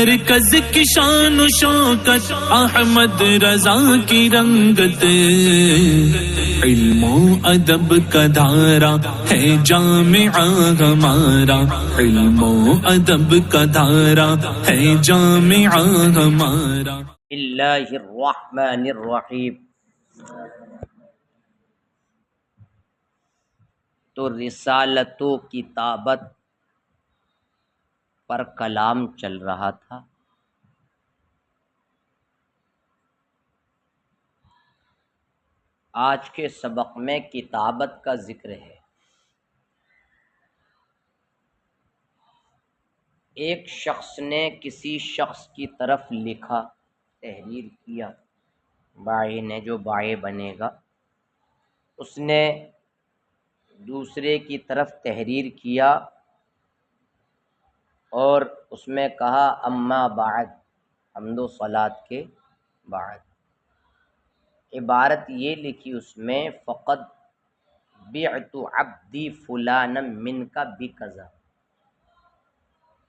مرکز کی شان و شوکت احمد رضا کی رنگت، علم و ادب کا دھارا ہے جامعہ ہمارا، علم و ادب کا دھارا ہے جامعہ ہمارا۔ اللہ الرحمن الرحیم۔ تو رسالت و کتابت پر کلام چل رہا تھا۔ آج کے سبق میں کتابت کا ذکر ہے۔ ایک شخص نے کسی شخص کی طرف لکھا، تحریر کیا، باعث نے جو باعث بنے گا اس نے دوسرے کی طرف تحریر کیا اور اس میں کہا اما بعد، حمد و صلات کے بعد۔ عبارت یہ لکھی اس میں فقد بعت عبدی فلانا منک بکذا،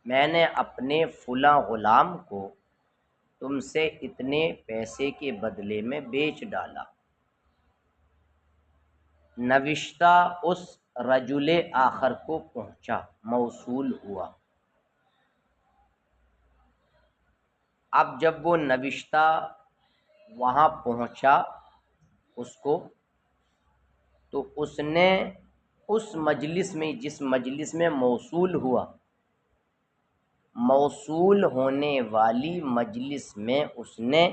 میں نے اپنے فلاں غلام کو تم سے اتنے پیسے کے بدلے میں بیچ ڈالا۔ نوشتہ اس رجل آخر کو پہنچا، موصول ہوا۔ اب جب وہ نوشتہ وہاں پہنچا اس کو، تو اس نے اس مجلس میں، جس مجلس میں موصول ہوا، موصول ہونے والی مجلس میں اس نے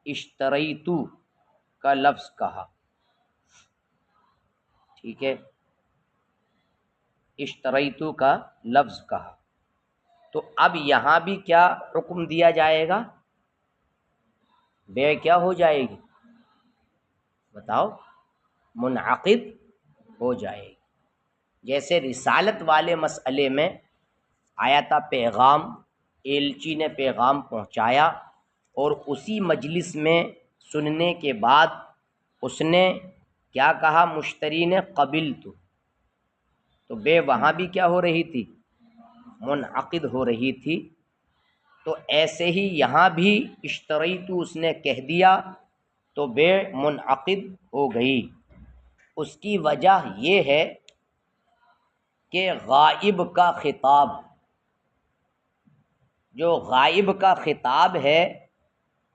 اشتریتو کا لفظ کہا، ٹھیک ہے، اشتریتو کا لفظ کہا۔ تو اب یہاں بھی کیا حکم دیا جائے گا؟ بیع کیا ہو جائے گی؟ بتاؤ، منعقد ہو جائے گی۔ جیسے رسالت والے مسئلے میں آیا تھا پیغام، ایلچی نے پیغام پہنچایا اور اسی مجلس میں سننے کے بعد اس نے کیا کہا؟ مشتری نے قبلت، تو بیع وہاں بھی کیا ہو رہی تھی؟ منعقد ہو رہی تھی۔ تو ایسے ہی یہاں بھی اشتریتو اس نے کہہ دیا تو بیع منعقد ہو گئی۔ اس کی وجہ یہ ہے کہ غائب کا خطاب، جو غائب کا خطاب ہے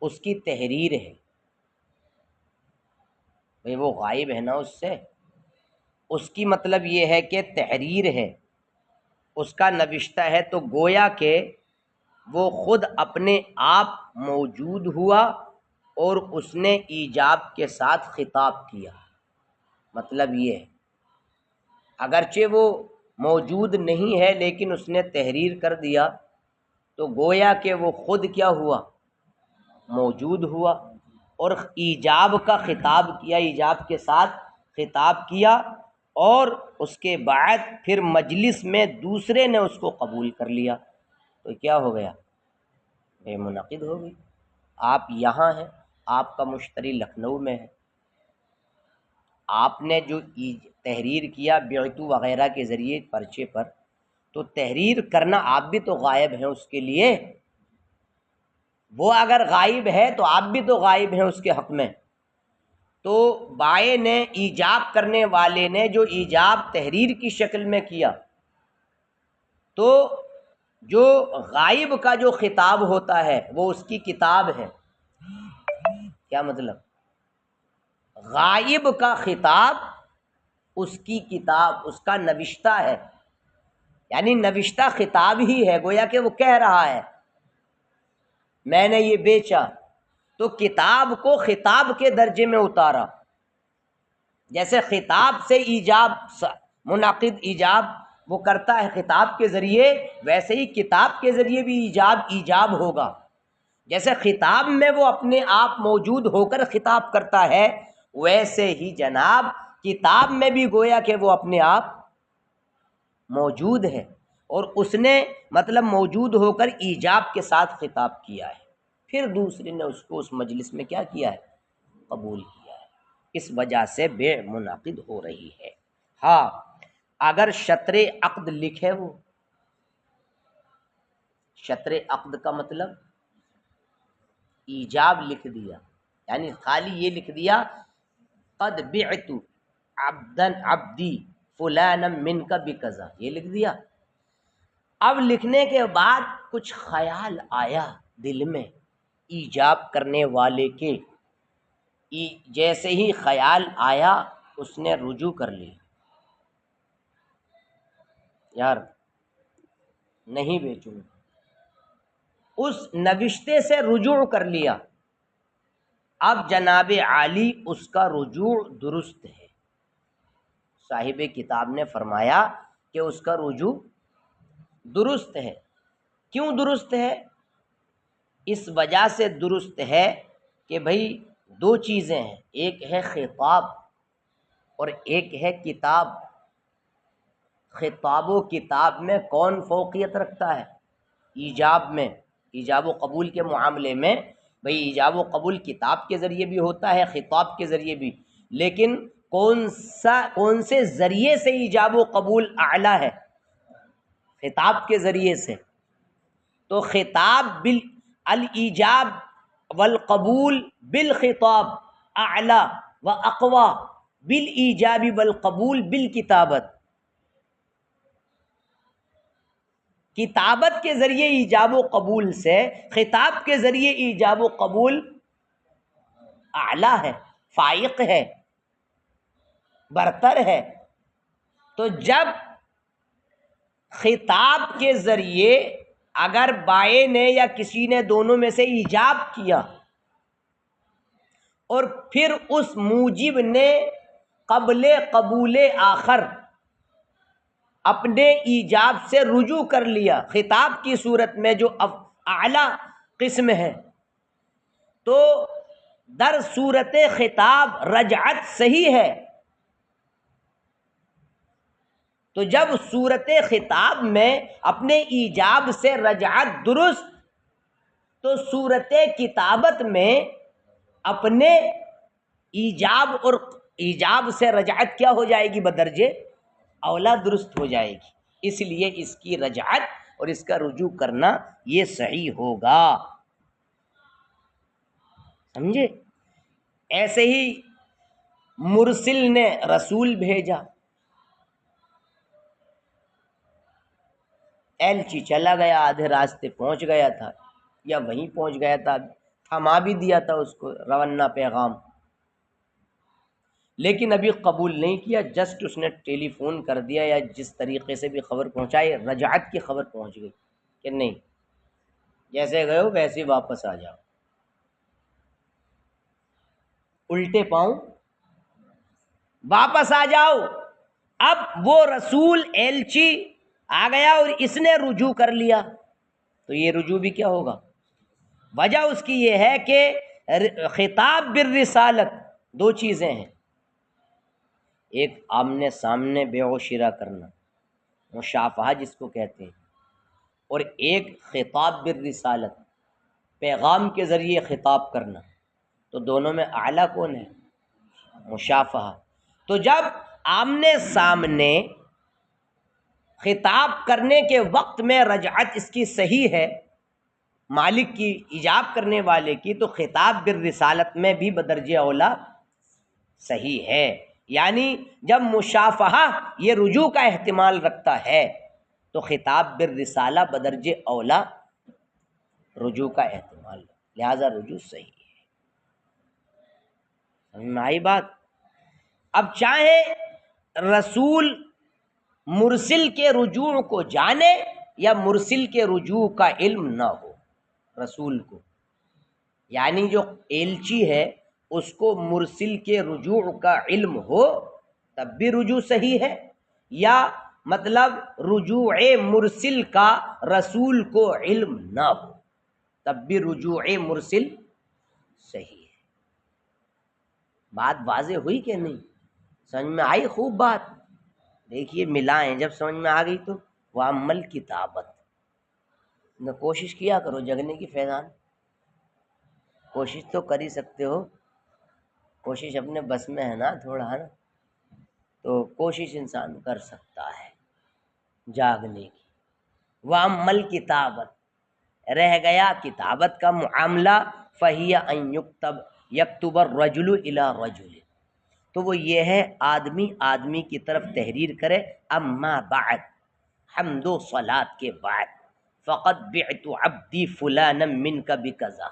اس کی تحریر ہے، بھئی وہ غائب ہے نا، اس سے اس کی مطلب یہ ہے کہ تحریر ہے، اس کا نوشتہ ہے، تو گویا کہ وہ خود اپنے آپ موجود ہوا اور اس نے ایجاب کے ساتھ خطاب کیا۔ مطلب یہ ہے اگرچہ وہ موجود نہیں ہے لیکن اس نے تحریر کر دیا، تو گویا کہ وہ خود کیا ہوا؟ موجود ہوا اور ایجاب کا خطاب کیا، ایجاب کے ساتھ خطاب کیا، اور اس کے بعد پھر مجلس میں دوسرے نے اس کو قبول کر لیا، تو کیا ہو گیا؟ بے منعقد ہو گئی۔ آپ یہاں ہیں، آپ کا مشتری لکھنؤ میں ہے، آپ نے جو تحریر کیا بعتو وغیرہ کے ذریعے پرچے پر، تو تحریر کرنا آپ بھی تو غائب ہیں اس کے لیے، وہ اگر غائب ہے تو آپ بھی تو غائب ہیں اس کے حق میں۔ تو بائع نے، ایجاب کرنے والے نے جو ایجاب تحریر کی شکل میں کیا، تو جو غائب کا جو خطاب ہوتا ہے وہ اس کی کتاب ہے۔ کیا مطلب؟ غائب کا خطاب اس کی کتاب، اس کا نوشتہ ہے، یعنی نوشتہ خطاب ہی ہے، گویا کہ وہ کہہ رہا ہے میں نے یہ بیچا، تو کتاب کو خطاب کے درجے میں اتارا۔ جیسے خطاب سے ایجاب، منعقد ایجاب وہ کرتا ہے خطاب کے ذریعے، ویسے ہی کتاب کے ذریعے بھی ایجاب ہوگا۔ جیسے خطاب میں وہ اپنے آپ موجود ہو کر خطاب کرتا ہے، ویسے ہی جناب کتاب میں بھی گویا کہ وہ اپنے آپ موجود ہے، اور اس نے مطلب موجود ہو کر ایجاب کے ساتھ خطاب کیا ہے، پھر دوسرے نے اس کو اس مجلس میں کیا کیا ہے؟ قبول کیا ہے۔ اس وجہ سے بیع منعقد ہو رہی ہے۔ ہاں، اگر شطر عقد لکھے، وہ شطر عقد کا مطلب ایجاب لکھ دیا، یعنی خالی یہ لکھ دیا قد بعت عبدا عبدی فلانا من کا بکذا، یہ لکھ دیا۔ اب لکھنے کے بعد کچھ خیال آیا دل میں ایجاب کرنے والے کے، جیسے ہی خیال آیا اس نے رجوع کر لی، یار نہیں بیچوں گا، اس نوشتے سے رجوع کر لیا۔ اب جناب عالی اس کا رجوع درست ہے، صاحب کتاب نے فرمایا کہ اس کا رجوع درست ہے۔ کیوں درست ہے؟ اس وجہ سے درست ہے کہ بھئی دو چیزیں ہیں، ایک ہے خطاب اور ایک ہے کتاب۔ خطاب و کتاب میں کون فوقیت رکھتا ہے؟ ایجاب میں، ایجاب و قبول کے معاملے میں بھئی ایجاب و قبول کتاب کے ذریعے بھی ہوتا ہے، خطاب کے ذریعے بھی، لیکن کون سے ذریعے سے ایجاب و قبول اعلیٰ ہے؟ خطاب کے ذریعے سے۔ تو خطاب الایجاب والقبول بالخطاب اعلیٰ و اقویٰ بالایجاب والقبول بالکتابت۔ کتابت کے ذریعے ایجاب و قبول سے خطاب کے ذریعے ایجاب و قبول اعلیٰ ہے، فائق ہے، برتر ہے۔ تو جب خطاب کے ذریعے اگر بائیں نے یا کسی نے دونوں میں سے ایجاب کیا اور پھر اس موجب نے قبل قبول آخر اپنے ایجاب سے رجوع کر لیا خطاب کی صورت میں جو اعلیٰ قسم ہے، تو در صورت خطاب رجعت صحیح ہے۔ تو جب صورت خطاب میں اپنے ایجاب سے رجعت درست، تو صورت کتابت میں اپنے ایجاب اور ایجاب سے رجعت کیا ہو جائے گی؟ بدرجے اولا درست ہو جائے گی۔ اس لیے اس کی رجعت اور اس کا رجوع کرنا یہ صحیح ہوگا، سمجھے؟ ایسے ہی مرسل نے رسول بھیجا، ایلچی چلا گیا، آدھے راستے پہنچ گیا تھا یا وہیں پہنچ گیا تھا، تھما بھی دیا تھا اس کو روانہ پیغام، لیکن ابھی قبول نہیں کیا، جسٹ اس نے ٹیلی فون کر دیا یا جس طریقے سے بھی خبر پہنچائی، رجعت کی خبر پہنچ گئی کہ نہیں جیسے گئے ہو ویسے واپس آ جاؤ، الٹے پاؤں واپس آ جاؤ۔ اب وہ رسول ایلچی آ گیا اور اس نے رجوع کر لیا، تو یہ رجوع بھی کیا ہوگا؟ وجہ اس کی یہ ہے کہ خطاب بالرسالت دو چیزیں ہیں، ایک آمنے سامنے بیع و شرا کرنا، مشافہہ جس کو کہتے ہیں، اور ایک خطاب بالرسالت پیغام کے ذریعے خطاب کرنا۔ تو دونوں میں اعلیٰ کون ہے؟ مشافہہ۔ تو جب آمنے سامنے خطاب کرنے کے وقت میں رجعت اس کی صحیح ہے، مالک کی ایجاب کرنے والے کی، تو خطاب بالرسالت میں بھی بدرجہ اولا صحیح ہے۔ یعنی جب مشافہہ یہ رجوع کا احتمال رکھتا ہے تو خطاب بالرسالہ بدرجہ اولا رجوع کا احتمال، لہذا رجوع صحیح ہے۔ سمجھ میں آئی بات؟ اب چاہے رسول مرسل کے رجوع کو جانے یا مرسل کے رجوع کا علم نہ ہو رسول کو، یعنی جو ایلچی ہے اس کو مرسل کے رجوع کا علم ہو تب بھی رجوع صحیح ہے، یا مطلب رجوع مرسل کا رسول کو علم نہ ہو تب بھی رجوع مرسل صحیح ہے۔ بات واضح ہوئی کہ نہیں؟ سمجھ میں آئی خوب بات؟ دیکھیے ملائیں، جب سمجھ میں آ گئی تو وَعَمَّ الْكِتَابَةُ، کوشش کیا کرو جگنے کی فیضان، کوشش تو کر ہی سکتے ہو، کوشش اپنے بس میں ہے نا تھوڑا، ہے نا، تو کوشش انسان کر سکتا ہے جاگنے کی۔ وَعَمَّ الْكِتَابَةُ، رہ گیا کتابت کا معاملہ، فہی ان یکتب الرجل الی رجل، تو وہ یہ ہے آدمی آدمی کی طرف تحریر کرے، اما بعد، حمد و صلات کے بعد، فقد بعت عبدی فلانا منک بکذا،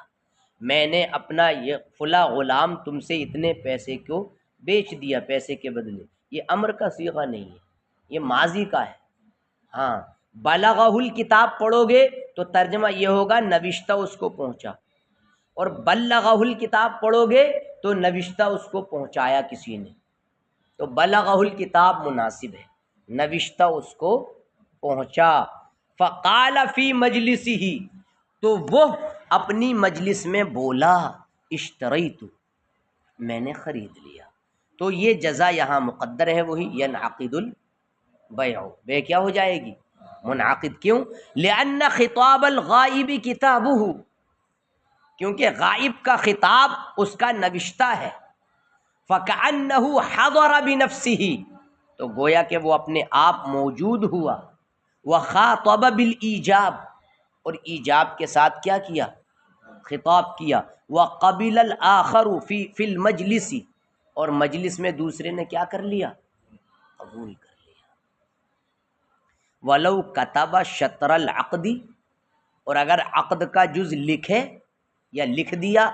میں نے اپنا یہ فلاں غلام تم سے اتنے پیسے کو بیچ دیا پیسے کے بدلے، یہ امر کا صیغہ نہیں ہے، یہ ماضی کا ہے۔ ہاں بلغہ الکتاب پڑھو گے تو ترجمہ یہ ہوگا نوشتہ اس کو پہنچا، اور بلغہ الکتاب پڑھو گے تو نوشتہ اس کو پہنچایا کسی نے، تو بلغہ الکتاب مناسب ہے، نوشتہ اس کو پہنچا۔ فقال فی مجلسہ، تو وہ اپنی مجلس میں بولا، اشتریت، میں نے خرید لیا، تو یہ جزا یہاں مقدر ہے وہی ینعقد البیع، بے کیا ہو جائے گی؟ منعقد۔ کیوں؟ لأن خطاب الغائب کتابہ، کیونکہ غائب کا خطاب اس کا نوشتہ ہے، فَكَأَنَّهُ حَضَرَ بِنَفْسِهِ، تو گویا کہ وہ اپنے آپ موجود ہوا، وَخَاطَبَ بِالْإِیجاب، اور ایجاب کے ساتھ کیا کیا؟ خطاب کیا، وَقَبِلَ الْآخَرُ فِي الْمَجْلِسِ، اور مجلس میں دوسرے نے کیا کر لیا؟ قبول کر لیا۔ وَلَوْ كَتَبَ شَطْرَ الْعَقْدِ، اور اگر عقد کا جز لکھے یا لکھ دیا،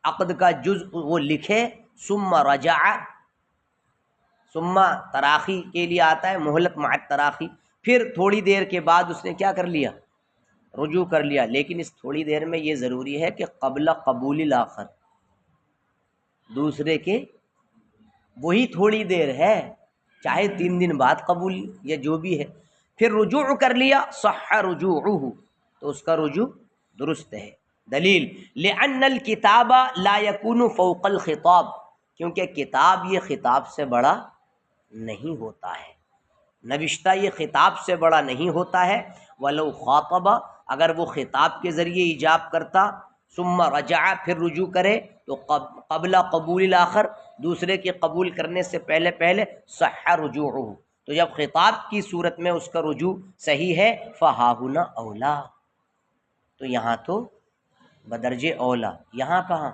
عقد کا جز وہ لکھے، ثم رجع، ثم تراخی کے لیے آتا ہے، مہلت مع التراخی، پھر تھوڑی دیر کے بعد اس نے کیا کر لیا؟ رجوع کر لیا، لیکن اس تھوڑی دیر میں یہ ضروری ہے کہ قبل قبول الاخر، دوسرے کے وہی تھوڑی دیر ہے، چاہے 3 دن بعد قبول یا جو بھی ہے، پھر رجوع کر لیا، صح رجوعہ، تو اس کا رجوع درست ہے۔ دلیل، لأن الکتاب لا یکون فوق الخطاب، کیونکہ کتاب یہ خطاب سے بڑا نہیں ہوتا ہے، نوشتہ یہ خطاب سے بڑا نہیں ہوتا ہے۔ ولو خاطب، اگر وہ خطاب کے ذریعے ایجاب کرتا، ثم رجع، پھر رجوع کرے، تو قبل قبول الاخر، دوسرے کے قبول کرنے سے پہلے پہلے، صح رجوعہ، تو جب خطاب کی صورت میں اس کا رجوع صحیح ہے، فہاہنا اولا، تو یہاں تو بدرجہ اولا، یہاں کہاں؟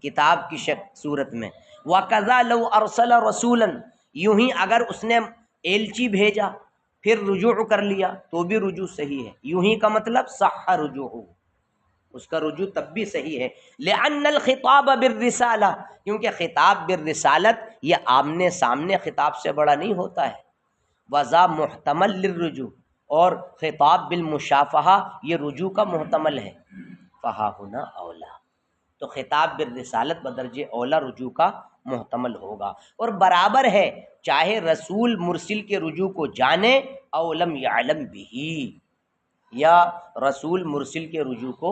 کتاب کی صورت میں۔ وَكَذَا لَوْ أَرْسَلَ رَسُولًا، یوں ہی اگر اس نے ایلچی بھیجا پھر رجوع کر لیا تو بھی رجوع صحیح ہے، یوں ہی کا مطلب صح رجوع، اس کا رجوع تب بھی صحیح ہے۔ لأن الخطاب بالرسالہ، کیونکہ خطاب بالرسالت یہ آمنے سامنے خطاب سے بڑا نہیں ہوتا ہے، وذا محتمل للرجوع، اور خطاب بالمشافہہ یہ رجوع کا محتمل ہے، فہاہنا اولا، تو خطاب بالرسالت بدرجہ اولا رجوع کا محتمل ہوگا، اور برابر ہے چاہے رسول مرسل کے رجوع کو جانے او لم یعلم بہ، یا رسول مرسل کے رجوع کو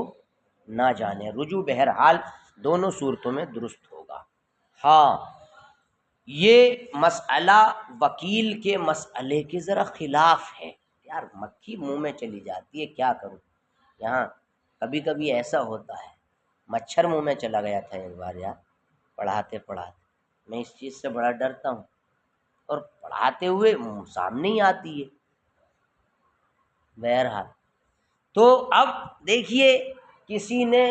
نہ جانے، رجوع بہرحال دونوں صورتوں میں درست ہوگا۔ ہاں یہ مسئلہ وکیل کے مسئلے کے ذرا خلاف ہے، یار مکھی منہ میں چلی جاتی ہے، کیا کروں، یہاں کبھی کبھی ایسا ہوتا ہے، مچھر منہ میں چلا گیا تھا ایک بار یار، پڑھاتے پڑھاتے، میں اس چیز سے بڑا ڈرتا ہوں، اور پڑھاتے ہوئے سامنے ہی آتی ہے، بہرحال۔ تو اب دیکھیے کسی نے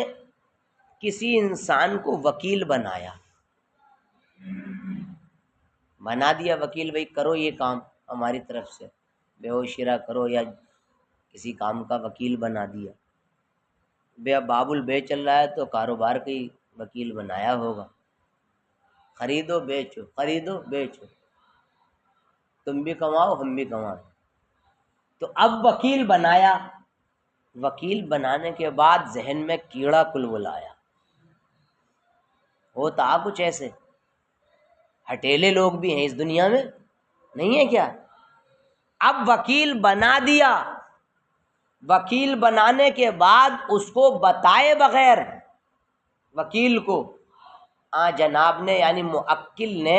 کسی انسان کو وکیل بنا دیا وکیل، بھائی کرو یہ کام ہماری طرف سے، بے و شرا کرو، یا کسی کام کا وکیل بنا دیا، باب البے چل رہا ہے تو کاروبار کا ہی وکیل بنایا ہوگا، خریدو بیچو خریدو بیچو، تم بھی کماؤ ہم بھی کمائیں، تو اب وکیل بنایا، وکیل بنانے کے بعد ذہن میں کیڑا کلبل آیا، ہوتا کچھ ایسے ہٹیلے لوگ بھی ہیں اس دنیا میں، نہیں ہے کیا؟ اب وکیل بنا دیا، وکیل بنانے کے بعد اس کو بتائے بغیر، وکیل کو جناب نے یعنی موکل نے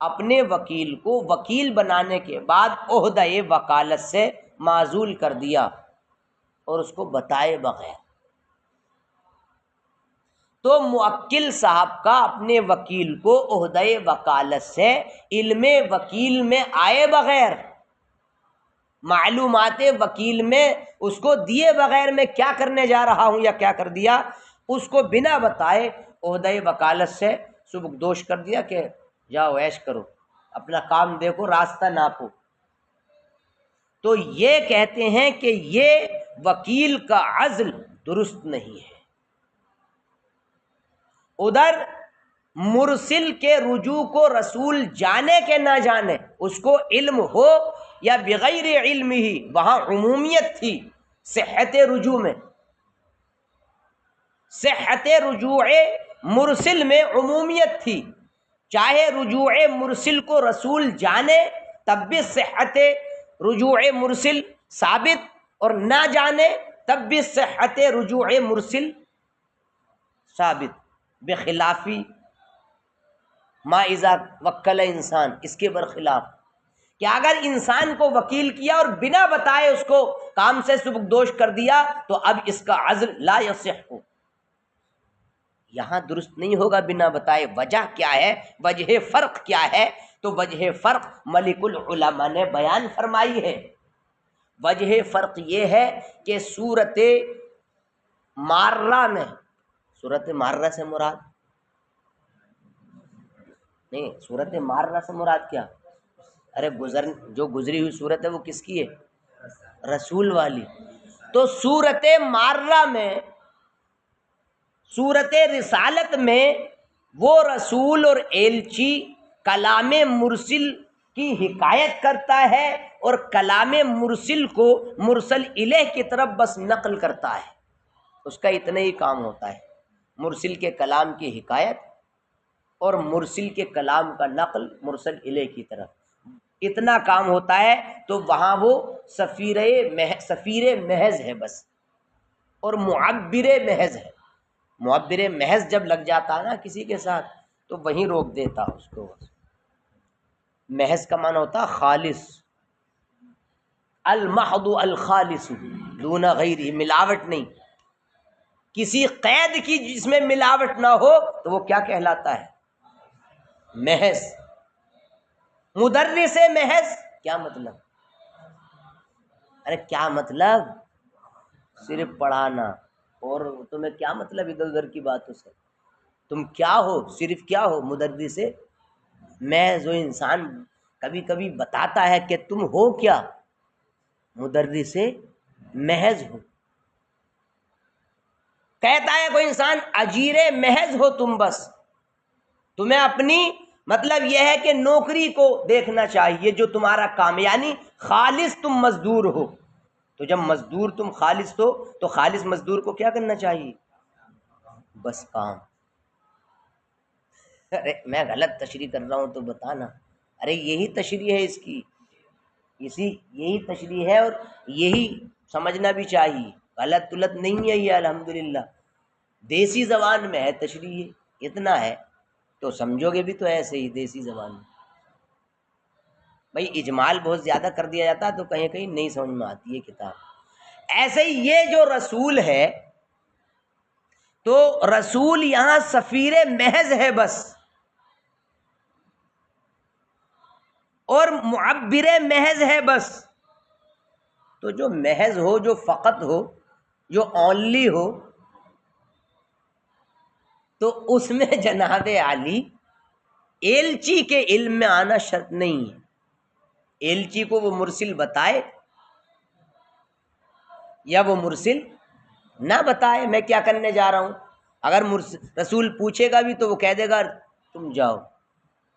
اپنے وکیل کو وکیل بنانے کے بعد عہدہ وکالت سے معزول کر دیا، اور اس کو بتائے بغیر، تو موکل صاحب کا اپنے وکیل کو عہدہ وکالت سے علم وکیل میں آئے بغیر معلومات وکیل میں اس کو دیے بغیر میں کیا کرنے جا رہا ہوں یا کیا کر دیا، اس کو بنا بتائے عہدہ وکالت سے سبکدوش کر دیا کہ جاؤ عیش کرو، اپنا کام دیکھو، راستہ ناپو۔ تو یہ کہتے ہیں کہ یہ وکیل کا عزل درست نہیں ہے۔ ادھر مرسل کے رجوع کو رسول جانے کہ نہ جانے، اس کو علم ہو یا بغیر علم ہی، وہاں عمومیت تھی صحت رجوع میں، صحت رجوع مرسل میں عمومیت تھی، چاہے رجوع مرسل کو رسول جانے تب بھی صحت رجوع مرسل ثابت، اور نہ جانے تب بھی صحت رجوع مرسل ثابت، بخلافی ما اذا وکل انسان، اس کے برخلاف کہ اگر انسان کو وکیل کیا اور بنا بتائے اس کو کام سے سبکدوش کر دیا تو اب اس کا عزل لا یصح، یہاں درست نہیں ہوگا بنا بتائے۔ وجہ کیا ہے، وجہ فرق کیا ہے؟ تو وجہ فرق ملک العلماء نے بیان فرمائی ہے۔ وجہ فرق یہ ہے کہ صورت مارہ میں، صورت مارہ سے مراد نہیں، صورت مارہ سے مراد کیا؟ ارے جو گزری ہوئی صورت ہے وہ کس کی ہے؟ رسول والی۔ تو صورت مارہ میں، صورت رسالت میں، وہ رسول اور ایلچی کلام مرسل کی حکایت کرتا ہے اور کلام مرسل کو مرسل الیہ کی طرف بس نقل کرتا ہے، اس کا اتنا ہی کام ہوتا ہے، مرسل کے کلام کی حکایت اور مرسل کے کلام کا نقل مرسل الیہ کی طرف، اتنا کام ہوتا ہے۔ تو وہاں وہ سفیر محض ہے بس، اور معبر محض ہے۔ معبر محض جب لگ جاتا ہے نا کسی کے ساتھ تو وہیں روک دیتا اس کو۔ محض کا معنی ہوتا خالص، المحض الخالص دون غیرہ، ملاوٹ نہیں، کسی قید کی جس میں ملاوٹ نہ ہو تو وہ کیا کہلاتا ہے؟ محض۔ مدرس محض کیا مطلب؟ ارے کیا مطلب؟ صرف پڑھانا، اور تمہیں کیا مطلب ادھر ادھر کی باتوں سے؟ تم کیا ہو؟ صرف کیا ہو؟ مدرس محض۔ وہ انسان کبھی کبھی بتاتا ہے کہ تم ہو کیا؟ مدرس محض ہو۔ کہتا ہے کوئی انسان اجیر محض ہو تم، بس تمہیں اپنی مطلب یہ ہے کہ نوکری کو دیکھنا چاہیے جو تمہارا کام ہے، یعنی خالص تم مزدور ہو۔ تو جب مزدور تم خالص ہو تو خالص مزدور کو کیا کرنا چاہیے؟ بس کام۔ ارے میں غلط تشریح کر رہا ہوں تو بتانا، ارے یہی تشریح ہے اس کی، یہی تشریح ہے، اور یہی سمجھنا بھی چاہیے، غلط تلت نہیں ہے یہ، الحمدللہ دیسی زبان میں ہے تشریح، اتنا ہے تو سمجھو گے بھی تو ایسے ہی دیسی زبان میں۔ بھائی اجمال بہت زیادہ کر دیا جاتا ہے تو کہیں کہیں نہیں سمجھ میں آتی ہے کتاب۔ ایسے ہی یہ جو رسول ہے تو رسول یہاں سفیر محض ہے بس، اور معبر محض ہے بس۔ تو جو محض ہو، جو فقط ہو، جو اونلی ہو، تو اس میں جناب عالی ایلچی کے علم میں آنا شرط نہیں ہے۔ ایلچی کو وہ مرسل بتائے یا وہ مرسل نہ بتائے میں کیا کرنے جا رہا ہوں، اگر رسول پوچھے گا بھی تو وہ کہہ دے گا تم جاؤ،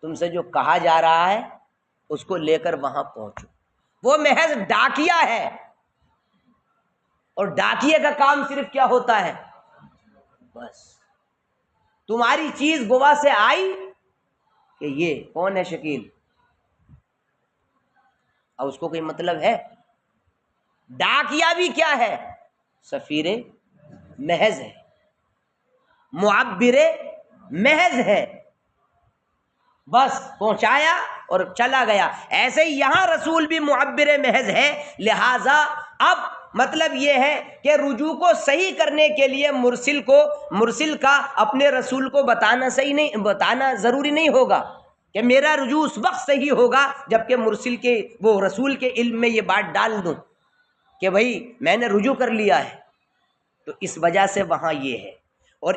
تم سے جو کہا جا رہا ہے اس کو لے کر وہاں پہنچو۔ وہ محض ڈاکیا ہے، اور ڈاکیے کا کام صرف کیا ہوتا ہے؟ بس تمہاری چیز گوا سے آئی کہ یہ کون ہے شکیل، اور اس کو کوئی مطلب ہے؟ ڈاکیا بھی کیا ہے؟ سفیر محض ہے، معبر محض ہے، بس پہنچایا اور چلا گیا۔ ایسے ہی یہاں رسول بھی معبر محض ہے، لہذا اب مطلب یہ ہے کہ رجوع کو صحیح کرنے کے لیے مرسل کا اپنے رسول کو بتانا ضروری نہیں ہوگا، کہ میرا رجوع اس وقت صحیح ہوگا جب کہ مرسل کے وہ رسول کے علم میں یہ بات ڈال دوں کہ بھائی میں نے رجوع کر لیا ہے. تو اس وجہ سے وہاں یہ ہے. اور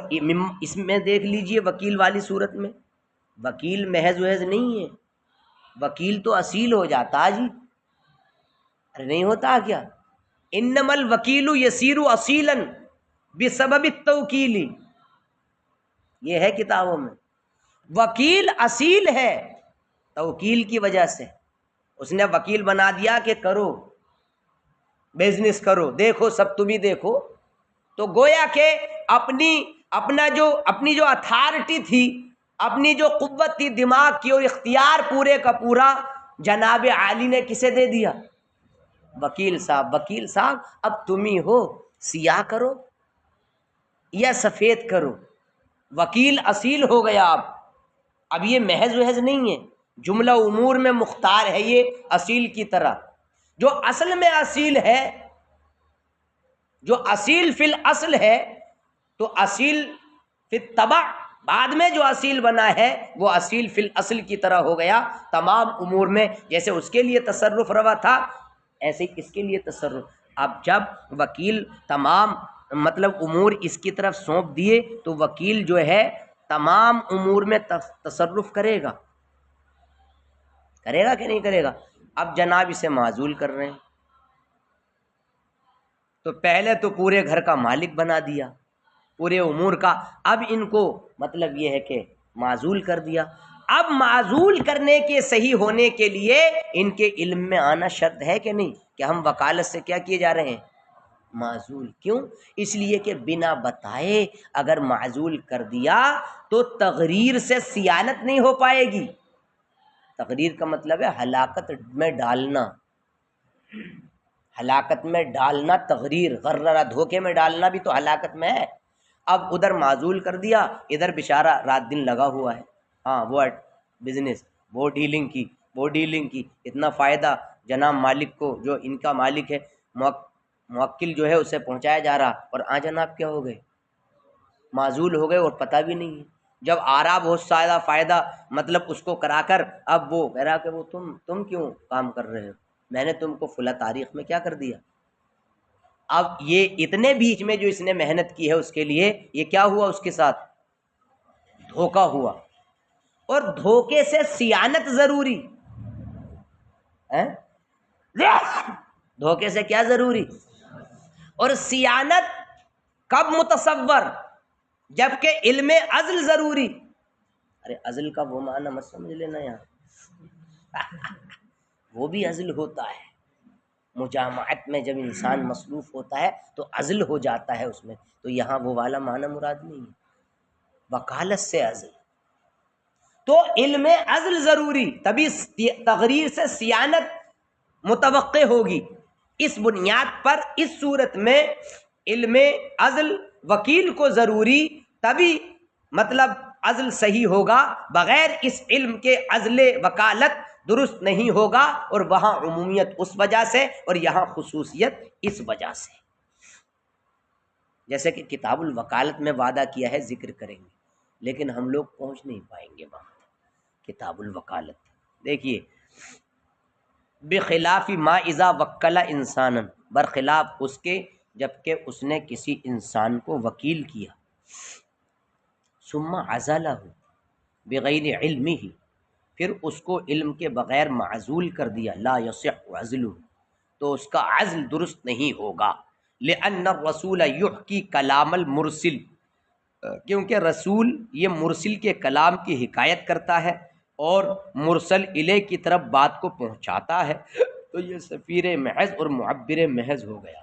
اس میں دیکھ لیجئے وکیل والی صورت میں وکیل محض وحض نہیں ہے، وکیل تو اصیل ہو جاتا جی. ارے نہیں ہوتا کیا؟ انما الوکیل یسیر اصیلا بسبب التوکیل، یہ ہے کتابوں میں. وکیل اصیل ہے توکیل کی وجہ سے. اس نے وکیل بنا دیا کہ کرو بزنس کرو، دیکھو سب تم ہی دیکھو. تو گویا کہ اپنی جو اتھارٹی تھی، اپنی جو قوت تھی دماغ کی اور اختیار پورے کا پورا جناب عالی نے کسے دے دیا؟ وکیل صاحب. وکیل صاحب اب تم ہی ہو، سیاہ کرو یا سفید کرو. وکیل اصیل ہو گیا. اب یہ محض وحض نہیں ہے، جملہ امور میں مختار ہے یہ اصیل کی طرح. جو اصل میں اصیل ہے، جو اصیل فی الاصل ہے، تو اصیل فی الطبع بعد میں جو اصیل بنا ہے وہ اصیل فی الاصل کی طرح ہو گیا تمام امور میں. جیسے اس کے لیے تصرف روا تھا ایسے ہی اس کے لیے تصرف. اب جب وکیل تمام امور اس کی طرف سونپ دیے تو وکیل جو ہے تمام امور میں تصرف کرے گا کہ نہیں کرے گا؟ اب جناب اسے معزول کر رہے ہیں، تو پہلے تو پورے گھر کا مالک بنا دیا پورے امور کا. اب ان کو یہ ہے کہ معزول کر دیا. اب معزول کرنے کے صحیح ہونے کے لیے ان کے علم میں آنا شرط ہے کہ نہیں کہ ہم وکالت سے کیا کیے جا رہے ہیں؟ معزول. کیوں؟ اس لیے کہ بنا بتائے اگر معزول کر دیا تو تقریر سے صیانت نہیں ہو پائے گی. تقریر کا مطلب ہے ہلاکت میں ڈالنا، ہلاکت میں ڈالنا. تقریر غررہ دھوکے میں ڈالنا بھی تو ہلاکت میں ہے. اب ادھر معزول کر دیا، ادھر بیچارہ رات دن لگا ہوا ہے. ہاں وہ بزنس، وہ ڈیلنگ کی اتنا فائدہ جناب مالک کو، جو ان کا مالک ہے موکل جو ہے اسے پہنچایا جا رہا، اور جناب کیا ہو گئے؟ معزول ہو گئے اور پتہ بھی نہیں ہے. جب آ رہا بہت سارا فائدہ اس کو کرا کر، اب وہ کہہ رہا کہ وہ تم کیوں کام کر رہے ہو؟ میں نے تم کو فلاں تاریخ میں کیا کر دیا. اب یہ اتنے بیچ میں جو اس نے محنت کی ہے اس کے لیے یہ کیا ہوا؟ اس کے ساتھ دھوکہ ہوا. اور دھوکے سے صیانت ضروری ہے. دھوکے سے کیا ضروری؟ اور صیانت کب متصور؟ جبکہ علم عزل ضروری. ارے عزل کا وہ معنی مت سمجھ لینا یہاں وہ بھی عزل ہوتا ہے. مجامعت میں جب انسان مصروف ہوتا ہے تو عزل ہو جاتا ہے اس میں، تو یہاں وہ والا معنی مراد نہیں ہے. وکالت سے عزل، تو علم عزل ضروری، تبھی تقریر سے صیانت متوقع ہوگی. اس بنیاد پر اس صورت میں علم عزل وکیل کو ضروری، تبھی عزل صحیح ہوگا. بغیر اس علم کے عزل وکالت درست نہیں ہوگا. اور وہاں عمومیت اس وجہ سے اور یہاں خصوصیت اس وجہ سے. جیسے کہ کتاب الوکالت میں وعدہ کیا ہے ذکر کریں گے، لیکن ہم لوگ پہنچ نہیں پائیں گے وہاں. کتاب الوکالت دیکھیے، بخلاف ما اذا وکل انسانا، برخلاف اس کے جبکہ اس نے کسی انسان کو وکیل کیا. ثم عزلہ بغیر علمہ، پھر اس کو علم کے بغیر معزول کر دیا. لا یصح عزلہ، تو اس کا عزل درست نہیں ہوگا. لأن الرسول یحکی کلام المرسل، کیونکہ رسول یہ مرسل کے کلام کی حکایت کرتا ہے اور مرسل الیہ کی طرف بات کو پہنچاتا ہے. تو یہ سفیر محض اور معبر محض ہو گیا.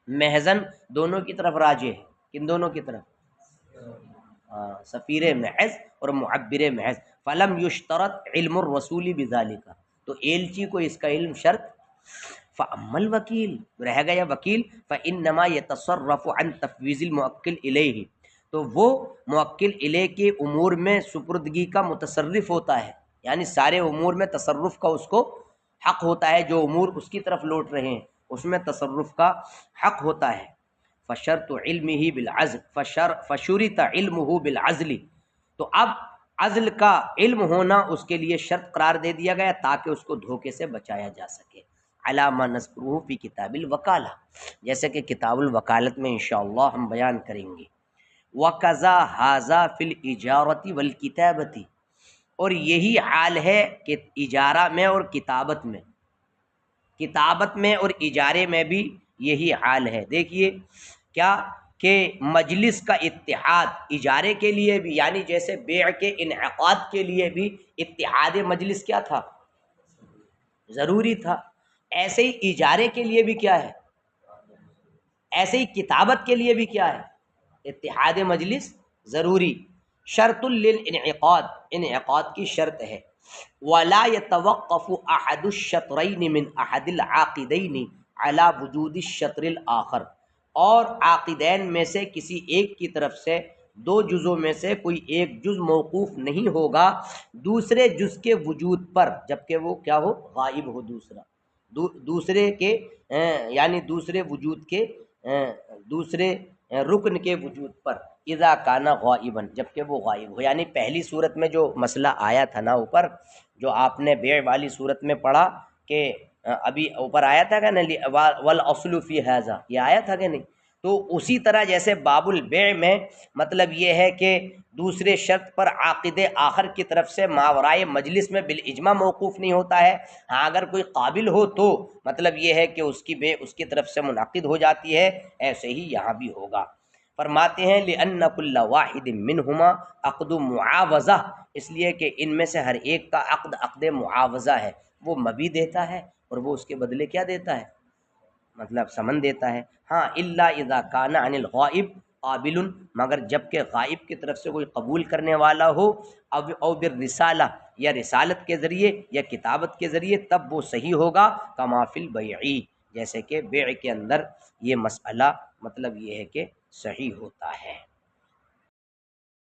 محضن دونوں کی طرف راجع ہے. کن دونوں کی طرف؟ سفیر محض اور معبر محض. فلم یشترط علم الرسول بذالک، تو ایلچی کو اس کا علم شرط. فاما الوکیل، رہ گیا وکیل. فانما یتصرف عن تفویض الموکل الیہ، تو وہ موکل الیہ کے امور میں سپردگی کا متصرف ہوتا ہے. یعنی سارے امور میں تصرف کا اس کو حق ہوتا ہے. جو امور اس کی طرف لوٹ رہے ہیں اس میں تصرف کا حق ہوتا ہے. فشرط علمہ بالعزل، فشرط علمہ بالعزل، تو اب عزل کا علم ہونا اس کے لیے شرط قرار دے دیا گیا تاکہ اس کو دھوکے سے بچایا جا سکے. علامہ نذکرہ فی کتاب الوکالہ، جیسے کہ کتاب الوکالت میں انشاءاللہ ہم بیان کریں گے. وَقَضَا هَذَا فِي الْإِجَارَةِ وَالْكِتَابَةِ، اور یہی حال ہے کہ اجارہ میں اور کتابت میں، کتابت میں اور اجارے میں بھی یہی حال ہے. دیکھیے کیا کہ مجلس کا اتحاد اجارے کے لیے بھی، یعنی جیسے بیع کے انعقاد کے لیے بھی اتحاد مجلس کیا تھا؟ ضروری تھا. ایسے ہی اجارے کے لیے بھی کیا ہے؟ ایسے ہی کتابت کے لیے بھی کیا ہے؟ اتحاد مجلس ضروری. شرط للانعقاد، انعقاد کی شرط ہے. ولا يتوقف احد الشطرين من احد العاقدين على وجود الشطر الاخر، اور عاقدین میں سے کسی ایک کی طرف سے دو جزوں میں سے کوئی ایک جز موقوف نہیں ہوگا دوسرے جز کے وجود پر، جبکہ وہ کیا ہو؟ غائب ہو. دوسرے کے یعنی دوسرے وجود کے دوسرے رکن کے وجود پر. اذا کانا غائبا، جبکہ وہ غائب ہو. یعنی پہلی صورت میں جو مسئلہ آیا تھا نا اوپر، جو آپ نے بیع والی صورت میں پڑھا کہ ابھی اوپر آیا تھا کہ نہیں، والاصل فی ھذا، یہ آیا تھا کہ نہیں؟ تو اسی طرح جیسے باب البیع میں مطلب یہ ہے کہ دوسرے شرط پر عاقد آخر کی طرف سے ماورائے مجلس میں بالاجماع موقوف نہیں ہوتا ہے. ہاں اگر کوئی قابل ہو تو مطلب یہ ہے کہ اس کی بیع اس کی طرف سے منعقد ہو جاتی ہے. ایسے ہی یہاں بھی ہوگا. فرماتے ہیں لأن كل واحد منهما عقد معاوضہ، اس لیے کہ ان میں سے ہر ایک کا عقد معاوضہ ہے، وہ مبی دیتا ہے اور وہ اس کے بدلے کیا دیتا ہے؟ مطلب سمن دیتا ہے. ہاں الا اذا کان عن الغائب قابل، مگر جب کہ غائب کی طرف سے کوئی قبول کرنے والا ہو، او بالرسالہ، یا رسالت کے ذریعے یا کتابت کے ذریعے، تب وہ صحیح ہوگا. کما فی البیع، جیسے کہ بیع کے اندر یہ مسئلہ مطلب یہ ہے کہ صحیح ہوتا ہے.